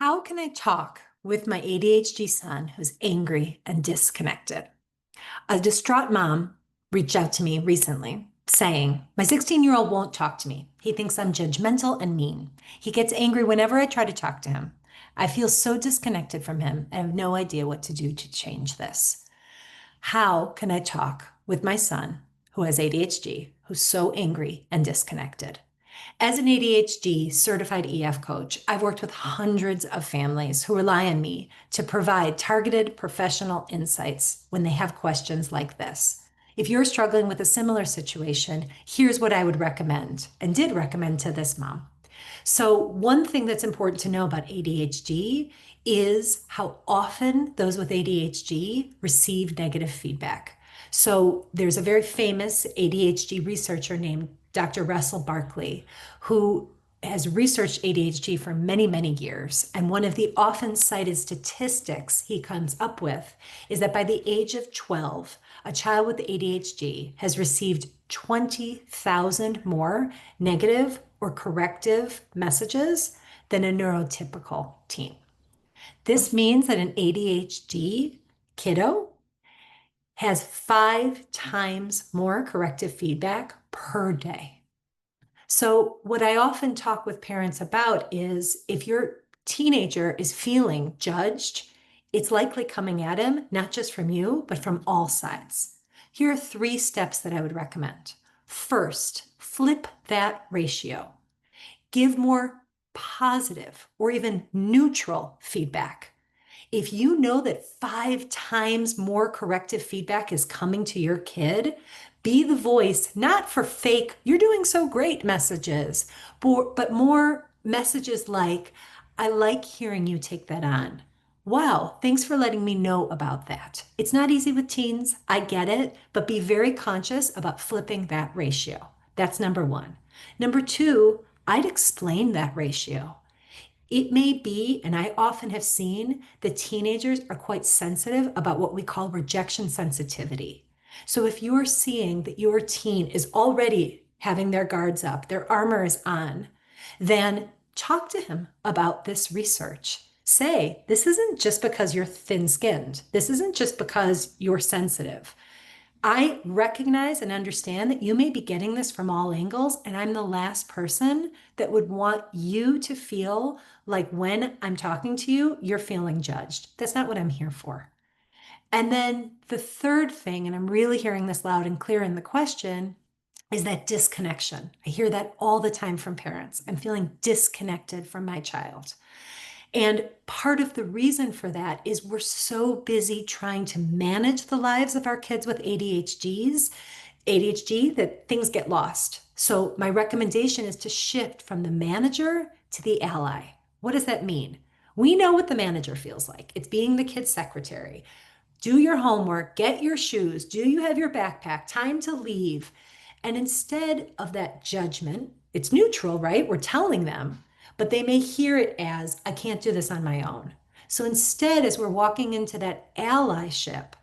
How can I talk with my ADHD son who's angry and disconnected? A distraught mom reached out to me recently saying, my 16-year-old won't talk to me. He thinks I'm judgmental and mean. He gets angry whenever I try to talk to him. I feel so disconnected from him and have no idea what to do to change this. How can I talk with my son who has ADHD, who's so angry and disconnected? As an ADHD certified EF coach, I've worked with hundreds of families who rely on me to provide targeted professional insights when they have questions like this. If you're struggling with a similar situation, here's what I would recommend and did recommend to this mom. So, one thing that's important to know about ADHD is how often those with ADHD receive negative feedback. So, there's a very famous ADHD researcher named Dr. Russell Barkley, who has researched ADHD for many, many years. And one of the often cited statistics he comes up with is that by the age of 12, a child with ADHD has received 20,000 more negative or corrective messages than a neurotypical teen. This means that an ADHD kiddo has 5 times more corrective feedback per day. So, what I often talk with parents about is if your teenager is feeling judged, it's likely coming at him, not just from you, but from all sides. Here are 3 steps that I would recommend. First, flip that ratio. Give more positive or even neutral feedback. If you know that 5 times more corrective feedback is coming to your kid, be the voice, not for fake, you're doing so great messages, but more messages like, I like hearing you take that on. Wow, thanks for letting me know about that. It's not easy with teens, I get it, but be very conscious about flipping that ratio. That's number one. Number two, I'd explain that ratio. It may be, and I often have seen, that teenagers are quite sensitive about what we call rejection sensitivity. So if you're seeing that your teen is already having their guards up, their armor is on, then talk to him about this research. Say, this isn't just because you're thin skinned. This isn't just because you're sensitive. I recognize and understand that you may be getting this from all angles, and I'm the last person that would want you to feel like when I'm talking to you, you're feeling judged. That's not what I'm here for. And then the third thing, and I'm really hearing this loud and clear in the question, is that disconnection. I hear that all the time from parents. I'm feeling disconnected from my child. And part of the reason for that is we're so busy trying to manage the lives of our kids with ADHD that things get lost. So my recommendation is to shift from the manager to the ally. What does that mean? We know what the manager feels like. It's being the kid's secretary. Do your homework, get your shoes, do you have your backpack, time to leave. And instead of that judgment, it's neutral, right? We're telling them, but they may hear it as, I can't do this on my own. So instead, as we're walking into that allyship,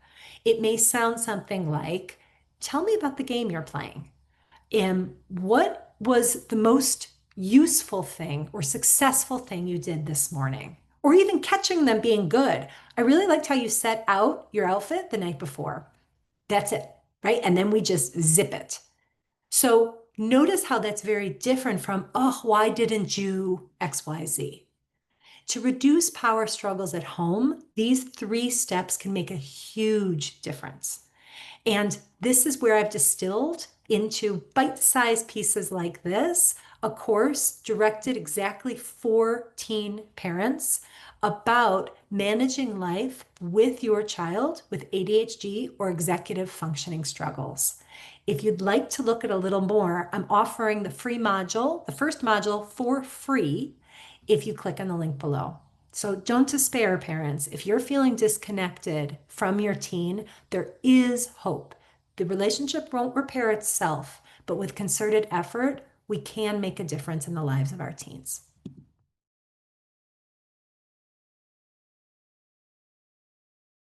it may sound something like, tell me about the game you're playing. And what was the most useful thing or successful thing you did this morning? Or even catching them being good. I really liked how you set out your outfit the night before. That's it, right? And then we just zip it. So notice how that's very different from, oh, why didn't you XYZ? To reduce power struggles at home, these 3 steps can make a huge difference. And this is where I've distilled into bite-sized pieces like this, a course directed exactly for teen parents about managing life with your child with ADHD or executive functioning struggles. If you'd like to look at a little more, I'm offering the free module, the first module for free, if you click on the link below. So don't despair, parents. If you're feeling disconnected from your teen, there is hope. The relationship won't repair itself, but with concerted effort, we can make a difference in the lives of our teens.